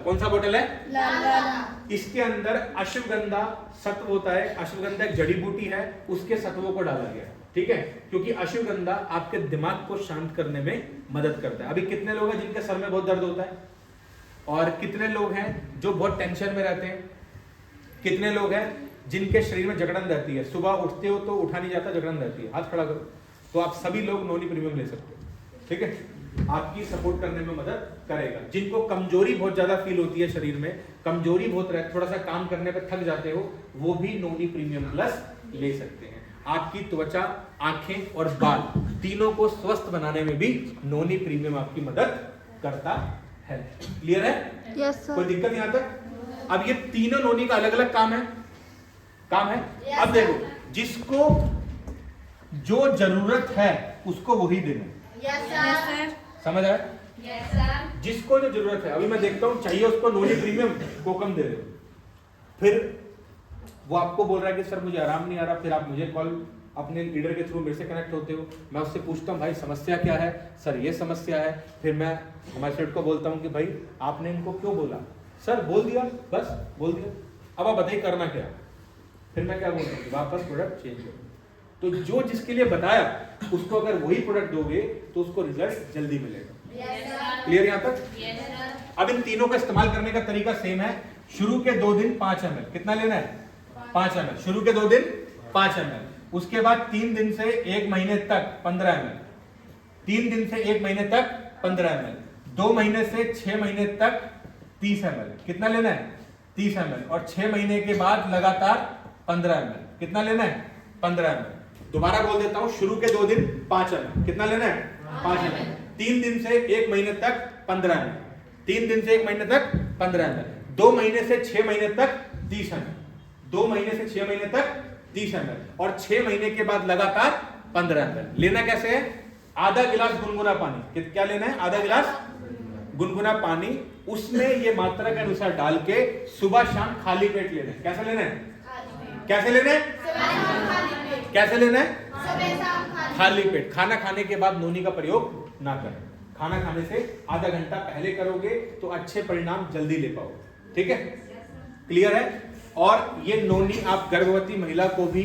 कौन सा बोतल है? लाल। इसके अंदर अश्वगंधा सत्व होता है। अश्वगंधा एक जड़ी बूटी है, उसके सत्वों को डाला गया है, ठीक है, क्योंकि अश्वगंधा आपके दिमाग को शांत करने में मदद करता है। अभी कितने लोग हैं जिनके सर में बहुत दर्द होता है, और कितने लोग हैं जो बहुत टेंशन में रहते हैं, कितने लोग हैं जिनके शरीर में जकड़न रहती है, सुबह उठते हो तो उठा नहीं जाता, जकड़न रहती है, हाथ खड़ा करो। तो आप सभी लोग नोनी प्रीमियम ले सकते हो, ठीक है, आपकी सपोर्ट करने में मदद करेगा। जिनको कमजोरी बहुत ज्यादा फील होती है, शरीर में कमजोरी बहुत रहती, थोड़ा सा काम करने पे थक जाते हो, वो भी नोनी प्रीमियम प्लस ले सकते हैं। आपकी त्वचा, आंखें और बाल तीनों को स्वस्थ बनाने में भी नोनी प्रीमियम आपकी मदद करता है। क्लियर है? Yes sir. कोई दिक्कत यहाँ तक? अब ये तीनों नोनी का अलग अलग काम है, अब देखो, जिसको जो जरूरत है उसको वही देना। Yes sir. समझ आया? Yes sir. जिसको जो जरूरत है, अभी मैं देखता हूँ चाहिए उसको नोनी प्रीमियम, कोकम दे रहे हो, फिर वो आपको बोल रहा है कि सर मुझे आराम नहीं आ रहा, फिर आप मुझे कॉल अपने लीडर के थ्रू मेरे से कनेक्ट होते हो, मैं उससे पूछता हूँ भाई समस्या क्या है, सर ये समस्या है, फिर मैं हमारे सेट को बोलता हूँ कि भाई आपने इनको क्यों बोला, सर बोल दिया, बस बोल दिया, अब आप बताइए करना क्या। फिर मैं क्या बोलता हूँ, वापस प्रोडक्ट चेंज करो। तो जो जिसके लिए बताया उसको अगर वही प्रोडक्ट दोगे तो उसको रिजल्ट जल्दी मिलेगा। क्लियर यहाँ तक? अब इन तीनों का इस्तेमाल करने का तरीका सेम है। शुरू के 2 दिन 5 ml, कितना लेना है? 5 ml। शुरू के 2 दिन 5 ml, उसके बाद 3 दिन से 1 महीने तक 15 ml, 3 दिन से 1 महीने तक 15 ml, 2 महीने से 6 महीने तक 30 ml, कितना लेना है? 30 ml, और 6 महीने के बाद लगातार 15 ml, कितना लेना है? 15 ml। दोबारा बोल देता हूं, शुरू के 2 दिन 5 ml, कितना लेना है? 5 ml। 3 दिन से 1 महीने तक 15 ml, 3 दिन से 1 महीने तक 15 ml, 2 महीने से 6 महीने तक 30 ml, 2 महीने से 6 महीने तक 30 ml, और 6 महीने के बाद लगातार 15 ml। लेना कैसे है? आधा गिलास गुनगुना पानी, क्या लेना है? आधा गिलास गुनगुना पानी, उसमें ये मात्रा के अनुसार डाल के सुबह शाम खाली पेट लेना है। कैसे लेना है? कैसे लेना है? कैसे लेना है? खाली पेट। खाना खाने के बाद नोनी का प्रयोग ना करें। खाना खाने से आधा घंटा पहले करोगे तो अच्छे परिणाम जल्दी ले पाओगे, ठीक है? क्लियर है? और ये नोनी आप गर्भवती महिला को भी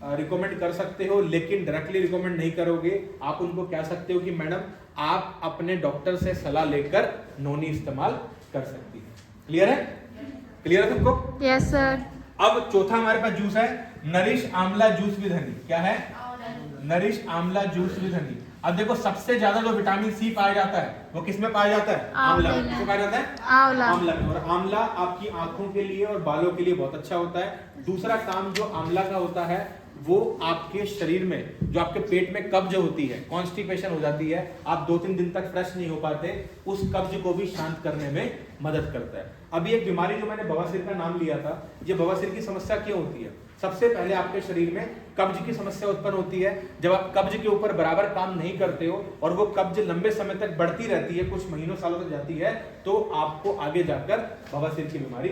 रिकमेंड कर सकते हो, लेकिन डायरेक्टली रिकमेंड नहीं करोगे। आप उनको कह सकते हो कि मैडम आप अपने डॉक्टर से सलाह लेकर नोनी इस्तेमाल कर सकती है। क्लियर है? क्लियर है सबको? Yes sir. अब चौथा हमारे पास जूस है, नरिश आंवला जूस विद हनी। क्या है? नरिश आंवला जूस विद हनी। अब देखो, सबसे ज्यादा जो विटामिन सी पाया जाता है वो किसमें पाया जाता है? आंवला में। किसमें पाया जाता है? आंवला में। और आंवला आपकी आंखों के लिए और बालों के लिए बहुत अच्छा होता है। दूसरा काम जो आंवला का होता है वो आपके शरीर में, जो आपके पेट में कब्ज होती है, कॉन्स्टिपेशन हो जाती है, आप 2-3 दिन तक फ्रेश नहीं हो पाते, उस कब्ज को भी शांत करने में मदद करता है। अभी एक बीमारी जो मैंने बवासीर का नाम लिया था, ये बवासीर की समस्या क्यों होती है? सबसे पहले आपके शरीर में कब्ज की समस्या उत्पन्न होती है। जब आप कब्ज के ऊपर बराबर काम नहीं करते हो और वो कब्ज लंबे समय तक बढ़ती रहती है, कुछ महीनों सालों तक जाती है, तो आपको आगे जाकर बवासीर की बीमारी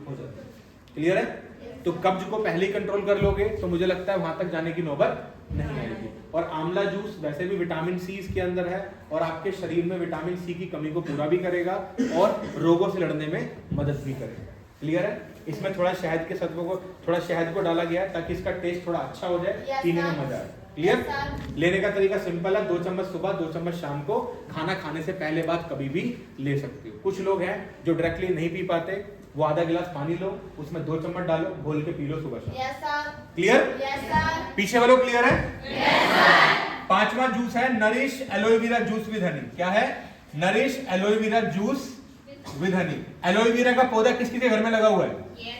हो जाती है। क्लियर है? तो कब्ज को पहले ही कंट्रोल कर लोगे तो मुझे लगता है वहां तक जाने की नौबत नहीं आएगी। और आंवला जूस वैसे भी विटामिन सी इसके अंदर है और आपके शरीर में विटामिन सी की कमी को पूरा भी करेगा और रोगों से लड़ने में मदद भी करेगा। क्लियर है? इसमें थोड़ा शहद के सत्वों को, थोड़ा शहद को डाला गया है ताकि इसका टेस्ट थोड़ा अच्छा हो जाए, पीने में मजा आए। क्लियर? लेने का तरीका सिंपल है, 2 चम्मच सुबह, 2 चम्मच शाम को, खाना खाने से पहले बाद कभी भी ले सकते हो। कुछ लोग हैं जो डायरेक्टली नहीं पी पाते, वो आधा गिलास पानी लो, उसमें 2 चम्मच डालो, घोल के पी लो सुबह शाम। क्लियर? पीछे वालों क्लियर है? पांचवा जूस है nourish aloe vera juice with Honey. क्या है? Nourish aloe vera juice with Honey. Aloe vera का पौधा किस किस के घर में लगा हुआ है?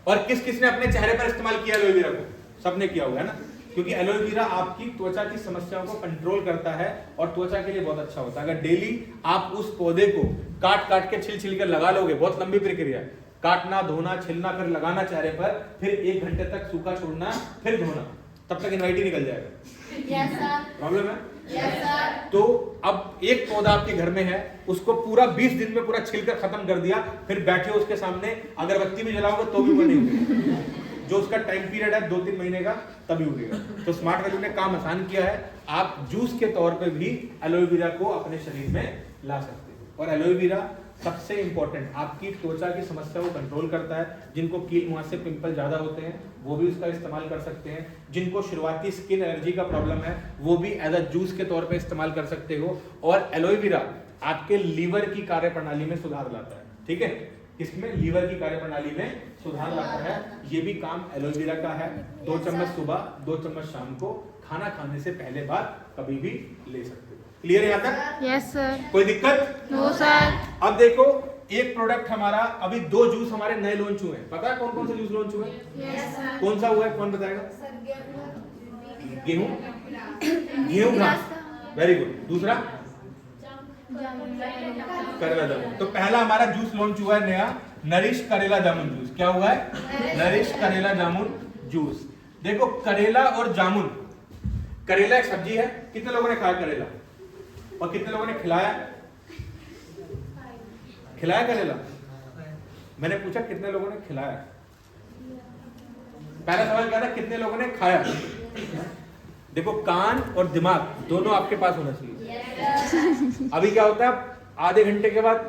और किस किस ने अपने चेहरे पर इस्तेमाल किया एलोवेरा को? सबने किया हुआ है ना, क्योंकि एलोवेरा आपकी त्वचा की समस्याओं को कंट्रोल करता है और त्वचा के लिए बहुत अच्छा होता है। अगर डेली आप उस पौधे को काट काट के छिल छिल कर लगा लोगे, बहुत लंबी प्रक्रिया है, काटना, धोना, छिलना, फिर लगाना चेहरे पर, फिर 1 घंटे तक सूखा छोड़ना, फिर धोना, तब तक इनवाइट ही निकल जाएगा। प्रॉब्लम है? तो अब एक पौधा आपके घर में है, उसको पूरा 20 दिन में पूरा छिलकर खत्म कर दिया, फिर बैठे हो उसके सामने, अगरबत्ती भी जलाओगे तो भी वो नहीं उगेगा। जो उसका टाइम पीरियड है 2-3 महीने का, तभी उगेगा। तो स्मार्ट वैल्यू ने काम आसान किया है, आप जूस के तौर पे भी एलोवेरा को अपने शरीर में ला सकते हो। और एलोवेरा सबसे इंपॉर्टेंट आपकी त्वचा की समस्या को कंट्रोल करता है। जिनको कील मुहासे पिंपल ज्यादा होते हैं वो भी उसका इस्तेमाल कर सकते हैं। जिनको शुरुआती स्किन एलर्जी का प्रॉब्लम है वो भी एज अ जूस के तौर पे इस्तेमाल कर सकते हो। और एलोवेरा आपके लीवर की कार्यप्रणाली में सुधार लाता है, ठीक है, इसमें लीवर की कार्यप्रणाली में सुधार लाता है। ये भी काम एलोवेरा का है। 2 चम्मच सुबह 2 चम्मच शाम को खाना खाने से पहले बाद कभी भी ले सकते हो। क्लियर है यहाँ तक? Yes sir. कोई दिक्कत? No sir. अब देखो एक प्रोडक्ट हमारा अभी 2 जूस हमारे नए लॉन्च हुए हैं। पता है कौन कौन से जूस लॉन्च हुए? Yes sir. कौन सा हुआ है, कौन बताएगा? गेहूं गेहूं घास, वेरी गुड। दूसरा करेला जामुन। तो पहला हमारा जूस लॉन्च हुआ है नया, नरिश करेला जामुन जूस। क्या हुआ है? नरिश करेला जामुन जूस। देखो करेला और जामुन, करेला एक सब्जी है। कितने लोगों ने खाया करेला और कितने लोगों ने खिलाया? खिलाया करेला? मैंने पूछा कितने लोगों ने खिलाया। पहला सवाल क्या था, कितने लोगों ने खाया? देखो कान और दिमाग दोनों आपके पास होना चाहिए। अभी क्या होता है, आधे घंटे के बाद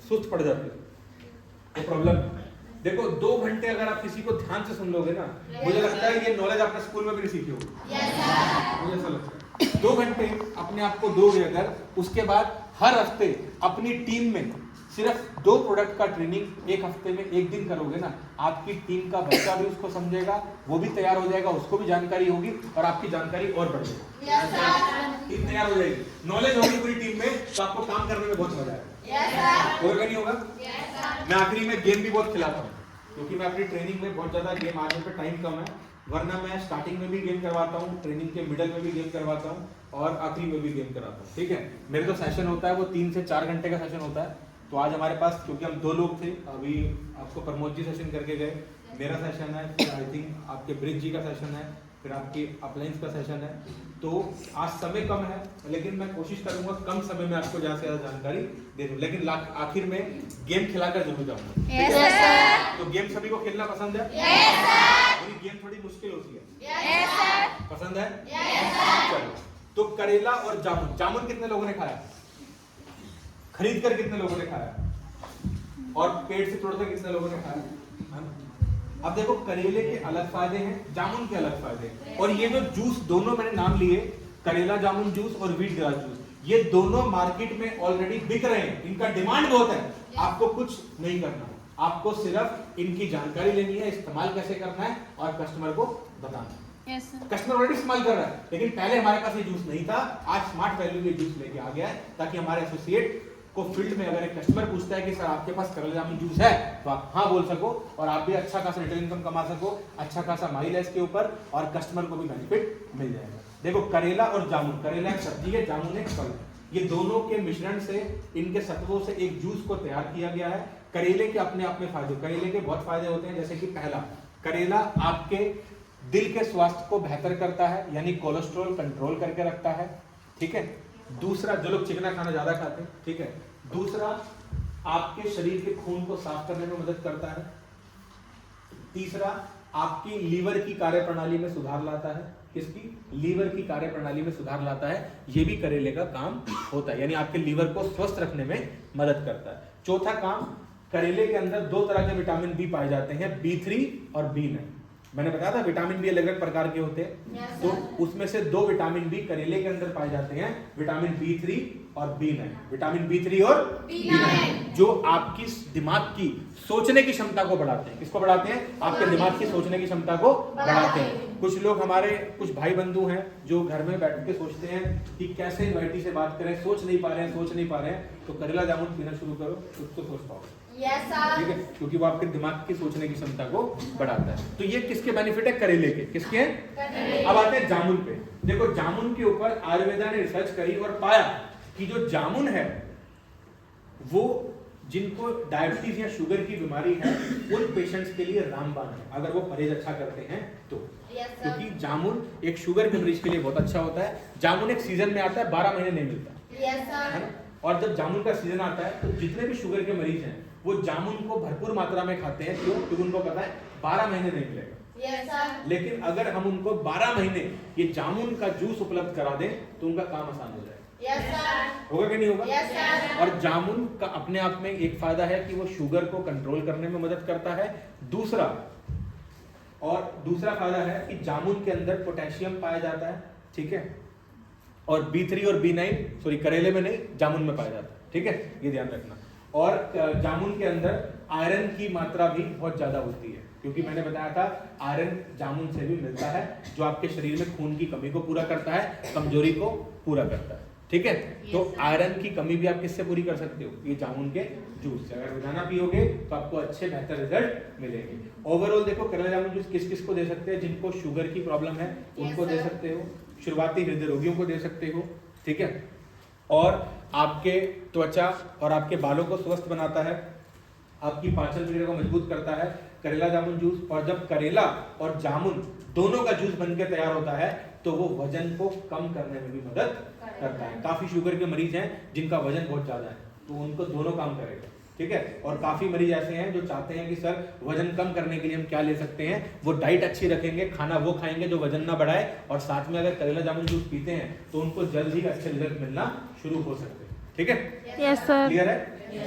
सुस्त पड़ जाते हो, तो प्रॉब्लम। देखो 2 घंटे अगर आप किसी को ध्यान से सुन लोगे ना, मुझे लगता है ये नॉलेज आपने स्कूल में भी नहीं सीखी होगी। मुझे ऐसा लगता है 2 घंटे अपने आप को दोगे अगर, उसके बाद हर हफ्ते अपनी टीम में सिर्फ 2 प्रोडक्ट का ट्रेनिंग एक हफ्ते में 1 दिन करोगे ना, आपकी टीम का बच्चा भी उसको समझेगा, वो भी तैयार हो जाएगा, उसको भी जानकारी होगी और आपकी जानकारी और बढ़ जाएगी। टीम तैयार हो जाएगी, नॉलेज होगी पूरी टीम में, तो आपको काम करने में बहुत मजा आएगा। होगा नहीं होगा? मैं आखिरी में गेम भी बहुत खिलाता हूँ, क्योंकि मैं अपनी ट्रेनिंग में बहुत ज्यादा गेम, आज पे टाइम कम है, वरना मैं स्टार्टिंग में भी गेम करवाता हूँ, ट्रेनिंग के मिडल में भी गेम करवाता हूँ और आखिरी में भी गेम कराता हूँ, ठीक है। मेरे तो सेशन होता है वो 3 से 4 घंटे का सेशन होता है। तो आज हमारे पास, क्योंकि हम 2 लोग थे, अभी आपको प्रमोद जी सेशन करके गए, मेरा सेशन है, फिर आई थिंक आपके ब्रिज जी का सेशन है, फिर आपकी अपलाइंस का सेशन है। तो आज समय कम है, लेकिन मैं कोशिश करूंगा कम समय में आपको ज्यादा से ज्यादा जानकारी दे दूं, लेकिन आखिर में गेम खिलाकर जरूर जाऊंगा। तो गेम सभी को खेलना पसंद है? मेरी गेम थोड़ी मुश्किल होती है, पसंद है? चलो, तो करेला और जामुन, जामुन कितने लोगों ने खाया? खरीद कर कितने लोगों ने खाया? और पेट से तोड़कर कितने लोगों ने खाया? अब देखो करेले के अलग फायदे हैं, जामुन के अलग फायदे हैं, और ये जो जूस दोनों मैंने नाम लिए, करेला जामुन जूस और व्हीट ग्रास जूस, ये दोनों मार्केट में ऑलरेडी बिक रहे हैं, इनका डिमांड बहुत है। आपको कुछ नहीं करना, आपको सिर्फ इनकी जानकारी लेनी है, इस्तेमाल कैसे करना है और कस्टमर को बताना है। कस्टमर ऑलरेडी इस्तेमाल कर रहा है, लेकिन पहले हमारे पास ये जूस नहीं था। आज स्मार्ट वैल्यू ये जूस लेके आ गया है, ताकि हमारे एसोसिएट को फील्ड में अगर एक कस्टमर पूछता है कि सर आपके पास करेला जामुन जूस है, तो आप हाँ बोल सको और आप भी अच्छा खासा रिटेल इनकम कमा सको, अच्छा खासा माइल है इसके ऊपर, और कस्टमर को भी बेनिफिट मिल जाएगा। देखो करेला और जामुन, करेला एक सब्जी है, जामुन एक फल है, ये दोनों के मिश्रण से, इनके सत्वों से एक जूस को तैयार किया गया है। करेले के अपने अपने फायदे, करेले के बहुत फायदे होते हैं, जैसे कि पहला, करेला आपके दिल के स्वास्थ्य को बेहतर करता है, यानी कोलेस्ट्रॉल कंट्रोल करके रखता है, ठीक है। दूसरा, जो लोग चिकना खाना ज्यादा खाते हैं, ठीक है। दूसरा, आपके शरीर के खून को साफ करने में मदद करता है। तीसरा, आपकी लीवर की कार्यप्रणाली में सुधार लाता है। किसकी? लीवर की कार्यप्रणाली में सुधार लाता है, ये भी करेले का काम होता है, यानी आपके लीवर को स्वस्थ रखने में मदद करता है। चौथा काम, करेले के अंदर 2 तरह के विटामिन बी पाए जाते हैं, B3 और B9। मैंने बताया था विटामिन बी अलग अलग प्रकार के होते हैं, तो उसमें से 2 विटामिन बी करेले के अंदर पाए जाते हैं, विटामिन B3 और B9। विटामिन B3 और B9 जो आपकी दिमाग की सोचने की क्षमता को बढ़ाते हैं। किसको बढ़ाते हैं? आपके दिमाग की सोचने की क्षमता को बढ़ाते हैं। कुछ लोग, हमारे कुछ भाई बंधु हैं जो घर में बैठ के सोचते हैं कि कैसे इनवाइटी से बात करें, सोच नहीं पा रहे हैं, तो करेला जामुन पीना शुरू करो, कुछ तो सोच पाओगे, ठीक है, क्योंकि वो आपके दिमाग की सोचने की क्षमता को बढ़ाता है। तो ये किसके बेनिफिट है? करेले के। किसके हैं? अब आते हैं जामुन पे। देखो जामुन के ऊपर आयुर्वेदा ने रिसर्च करी और पाया कि जो जामुन है वो जिनको डायबिटीज या शुगर की बीमारी है, उन पेशेंट्स के लिए रामबाण है, अगर वो परहेज अच्छा करते हैं तो। क्योंकि जामुन एक शुगर के मरीज के लिए बहुत अच्छा होता है। जामुन एक सीजन में आता है, 12 महीने नहीं मिलता, है ना। और जब जामुन का सीजन आता है तो जितने भी शुगर के मरीज हैं वो जामुन को भरपूर मात्रा में खाते हैं। क्यों? क्योंकि उनको पता है 12 महीने नहीं मिलेगा। लेकिन अगर हम उनको 12 महीने ये जामुन का जूस उपलब्ध करा दें तो उनका काम आसान हो जाएगा। Yes, sir. होगा कि नहीं होगा? Yes, sir. और जामुन का अपने आप में एक फायदा है कि वो शुगर को कंट्रोल करने में मदद करता है। दूसरा फायदा है कि जामुन के अंदर पोटेशियम पाया जाता है, ठीक है, और B3 और B9 सॉरी करेले में नहीं, जामुन में पाया जाता है, ठीक है, ये ध्यान रखना। और जामुन के अंदर आयरन की मात्रा भी बहुत ज्यादा होती है, क्योंकि मैंने बताया था आयरन जामुन से भी मिलता है, जो आपके शरीर में खून की कमी को पूरा करता है, कमजोरी को पूरा करता है, ठीक है। तो आयरन की कमी भी आप किससे पूरी कर सकते हो? ये जामुन के जूस से। अगर रोजाना पियोगे तो आपको अच्छे बेहतर रिजल्ट मिलेंगे। ओवरऑल देखो, करेला जामुन जूस किस किस को दे सकते हैं? जिनको शुगर की प्रॉब्लम है उनको दे सकते हो, शुरुआती हृदय रोगियों को दे सकते हो, ठीक है, और आपके त्वचा और आपके बालों को स्वस्थ बनाता है, आपकी पाचन क्रिया को मजबूत करता है करेला जामुन जूस। और जब करेला और जामुन दोनों का जूस बनकर तैयार होता है तो वो वजन को कम करने में भी मदद करता है। काफी शुगर के मरीज हैं जिनका वजन बहुत ज्यादा है, तो उनको दोनों काम करेगा, ठीक है। और काफी मरीज ऐसे हैं जो चाहते हैं कि सर वजन कम करने के लिए हम क्या ले सकते हैं, वो डाइट अच्छी रखेंगे, खाना वो खाएंगे जो वजन ना बढ़ाए, और साथ में अगर करेला जामुन जूस पीते हैं तो उनको जल्द ही अच्छे रिजल्ट मिलना शुरू हो सकते हैं, ठीक है। Yes sir. क्लियर है?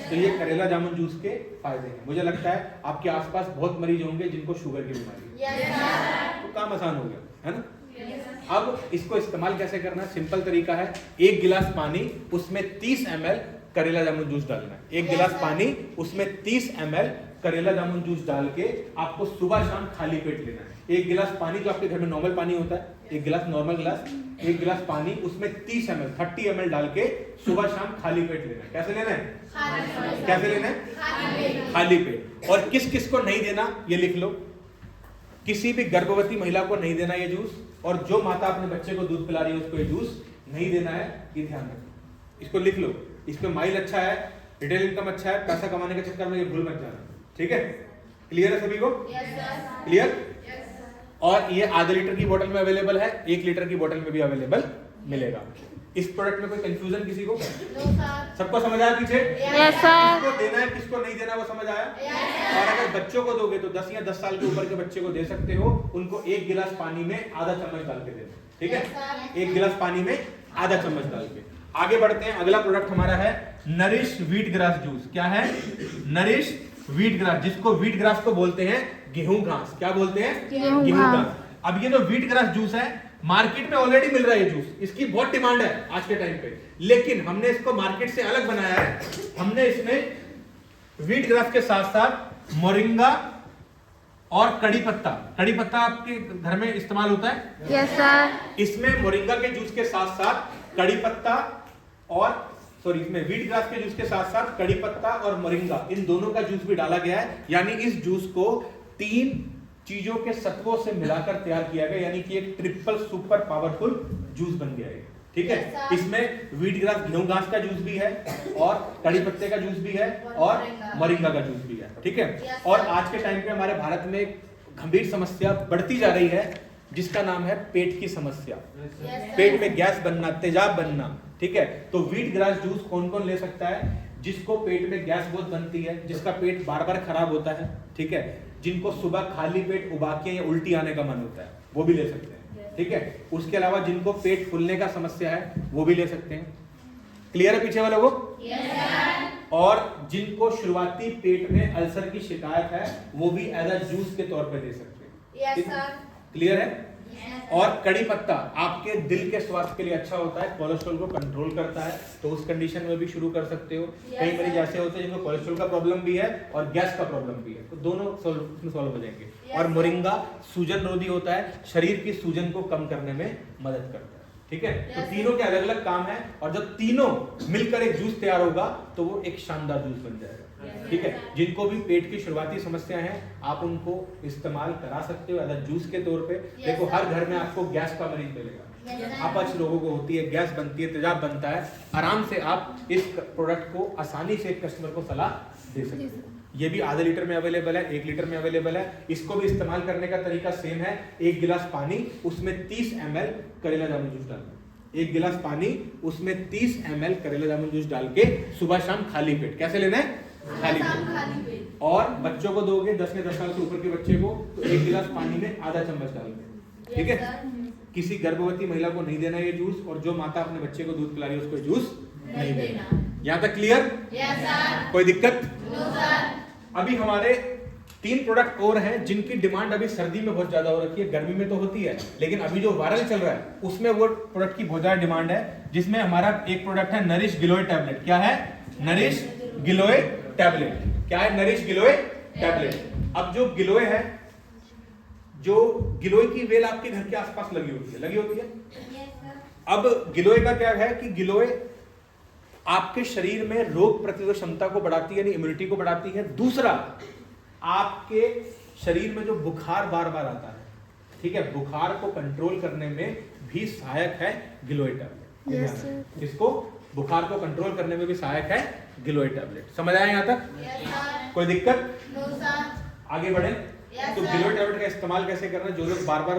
तो ये करेला जामुन जूस के फायदे हैं। मुझे लगता है आपके आसपास बहुत मरीज होंगे जिनको शुगर की बीमारी है, तो काम आसान हो गया है ना। अब इसको इस्तेमाल कैसे करना है? सिंपल तरीका है, 1 गिलास पानी उसमें 30 ml करेला जामुन जूस डालना है। 1 गिलास पानी उसमें 30 ml करेला जामुन जूस डाल के आपको सुबह शाम खाली पेट लेना है। 1 गिलास पानी जो आपके घर में नॉर्मल पानी होता है, 1 गिलास नॉर्मल गिलास, 1 गिलास पानी उसमें 30 ml 30 ml डाल के सुबह शाम खाली पेट लेना है। कैसे लेना है? कैसे लेना है? खाली पेट। और किस किस को नहीं देना ये लिख लो। किसी भी गर्भवती महिला को नहीं देना ये जूस, और जो माता अपने बच्चे को दूध पिला रही है उसको ये जूस नहीं देना है, ये ध्यान रखो। इसको लिख लो। इस पे माइल अच्छा है, रिटेल इनकम अच्छा है, पैसा कमाने के चक्कर में ये भूल मत जाना, ठीक है। क्लियर है सभी को? क्लियर? और ये आधे लीटर की बोतल में अवेलेबल है, 1 लीटर की बोतल में भी अवेलेबल मिलेगा। इस प्रोडक्ट में कोई कंफ्यूजन किसी को? सबको समझ आया पीछे? Yes sir. किसको देना है किसको नहीं देना वो समझ आया? और अगर बच्चों को दोगे तो 10 या 10 साल के ऊपर के बच्चे को दे सकते हो, उनको 1 गिलास पानी में आधा चम्मच डाल के देना, ठीक है। 1 गिलास पानी में आधा चम्मच डाल के। आगे बढ़ते हैं, अगला प्रोडक्ट हमारा है नरिश व्हीट ग्रास जूस। क्या है? नरिश व्हीट ग्रास, जिसको व्हीट ग्रास को बोलते हैं गेहूं घास। क्या बोलते हैं? गेहूं घास। अब ये जो व्हीट ग्रास जूस है मार्केट में ऑलरेडी मिल रहा है ये जूस, इसकी बहुत डिमांड है आज के टाइम पे, लेकिन हमने इसको मार्केट से अलग बनाया है। हमने इसमें व्हीट ग्रास के साथ साथ मोरिंगा और कड़ी पत्ता आपके घर में इस्तेमाल होता है? Yes sir. इसमें मोरिंगा के जूस के साथ साथ कड़ी पत्ता और इसमें व्हीट ग्रास के जूस के साथ साथ कड़ी पत्ता और मोरिंगा, इन दोनों का जूस भी डाला गया है। यानी इस जूस को 3 चीजों के सत्वों से मिलाकर तैयार किया गया, यानी कि एक ट्रिपल सुपर पावरफुल जूस बन गया है, ठीक है। इसमें व्हीट ग्रास गेहूं घास का जूस भी है, और कड़ी पत्ते का जूस भी है, और मोरिंगा का जूस भी है, ठीक है। और आज के टाइम पे हमारे भारत में एक गंभीर समस्या बढ़ती जा रही है जिसका नाम है पेट की समस्या। पेट में गैस बनना, तेजाब बनना, ठीक है। तो व्हीट ग्रास जूस कौन कौन ले सकता है? जिसको पेट में गैस बहुत बनती है, जिसका पेट बार बार खराब होता है, ठीक है, जिनको सुबह खाली पेट उबाके या उल्टी आने का मन होता है, वो भी ले सकते हैं, ठीक है। उसके अलावा जिनको पेट फूलने का समस्या है वो भी ले सकते हैं। क्लियर है पीछे वालों को? और जिनको शुरुआती पेट में अल्सर की शिकायत है वो भी एज अ जूस के तौर पे ले सकते हैं। क्लियर है? और कड़ी पत्ता आपके दिल के स्वास्थ्य के लिए अच्छा होता है, कोलेस्ट्रॉल को कंट्रोल करता है, तो उस कंडीशन में भी शुरू कर सकते हो। कई मरीज ऐसे होते हैं जिनको कोलेस्ट्रॉल का प्रॉब्लम भी है और गैस का प्रॉब्लम भी है, तो दोनों सॉल्व हो जाएंगे। और मोरिंगा सूजन रोधी होता है, शरीर की सूजन को कम करने में मदद करता है, ठीक है। तो तीनों के अलग अलग काम है, और जब तीनों मिलकर एक जूस तैयार होगा तो वो एक शानदार जूस बन जाएगा, ठीक है। जिनको भी पेट की शुरुआती समस्या है आप उनको इस्तेमाल करा सकते हो एज अ जूस के तौर पे। देखो हर घर में आपको गैस का मरीज मिलेगा, अपच लोगों को होती है, गैस बनती है, तेजाब बनता है, आराम से आप इस प्रोडक्ट को आसानी से एक कस्टमर को सलाह दे सकते हो। ये भी आधे लीटर में अवेलेबल है, 1 लीटर में अवेलेबल है। इसको भी इस्तेमाल करने का तरीका सेम है, 1 गिलास पानी उसमें 30 ml करेला जामुन जूस डालना। 1 गिलास पानी उसमें 30 ml करेला जामुन जूस डाल के सुबह शाम खाली पेट। कैसे लेना है? खाली पेट। और बच्चों को दोगे 10 या 10 साल से ऊपर के बच्चे को, तो 1 गिलास पानी में आधा चम्मच डाल के, ठीक है। किसी गर्भवती महिला को नहीं देना ये जूस, और जो माता अपने बच्चे को दूध पिला रही है उसको जूस नहीं देना। यहाँ तक क्लियर? कोई दिक्कत? अभी हमारे 3 प्रोडक्ट और हैं जिनकी डिमांड अभी सर्दी में बहुत ज्यादा हो रखी है, गर्मी में तो होती है, लेकिन अभी जो वायरल चल रहा है उसमें वो प्रोडक्ट की बहुत ज्यादा डिमांड है, जिसमें हमारा एक प्रोडक्ट है नरिश गिलोय टैबलेट। क्या है? नरिश गिलोय टैबलेट। क्या है? नरिश गिलोय टैबलेट। अब जो गिलोय है, जो गिलोय की वेल आपके घर के आसपास लगी होती है। अब गिलोय का क्या है कि गिलोय आपके शरीर में रोग प्रतिरोधक क्षमता को बढ़ाती है, यानी इम्यूनिटी को बढ़ाती है। दूसरा, आपके शरीर में जो बुखार बार बार आता है, ठीक है, बुखार को कंट्रोल करने में भी सहायक है गिलोय टैबलेट। इसको बुखार को कंट्रोल करने में भी सहायक है गिलोय टैबलेट। समझ आया यहाँ तक? कोई दिक्कत? आगे बढ़े। तो गिलोय टैबलेट का इस्तेमाल कैसे करना? जो लोग बार बार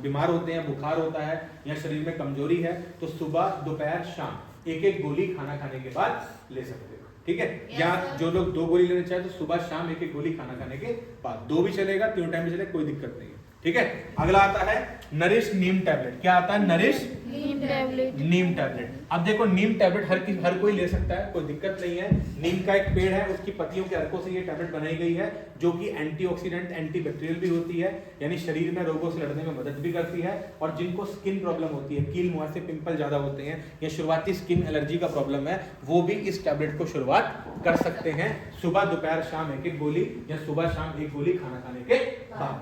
बीमार होते हैं, बुखार होता है या शरीर में कमजोरी है, तो सुबह दोपहर शाम एक गोली खाना खाने के बाद ले सकते हो, ठीक है। या जो लोग 2 गोली लेना चाहे तो सुबह शाम एक गोली खाना खाने के बाद, 2 भी चलेगा, 3 टाइम भी चलेगा, कोई दिक्कत नहीं है, ठीक है। अगला आता है नरिश नीम टैबलेट। क्या आता है? नरिश नीम टैबलेट। अब देखो, नीम टैबलेट हर कोई ले सकता है, कोई दिक्कत नहीं है। नीम का एक पेड़ है, उसकी पत्तियों के अर्कों से ये टैबलेट बनाई गई है, जो कि एंटीऑक्सीडेंट, एंटीबैक्टीरियल भी होती है, यानी शरीर में रोगों से लड़ने में मदद भी करती है। और जिनको स्किन प्रॉब्लम होती है, कील मुहासे, पिंपल ज्यादा होते हैं, या शुरुआती स्किन एलर्जी का प्रॉब्लम है, वो भी इस टैबलेट को शुरुआत कर सकते हैं। सुबह दोपहर शाम एक गोली, या सुबह शाम एक गोली खाना खाने के बाद।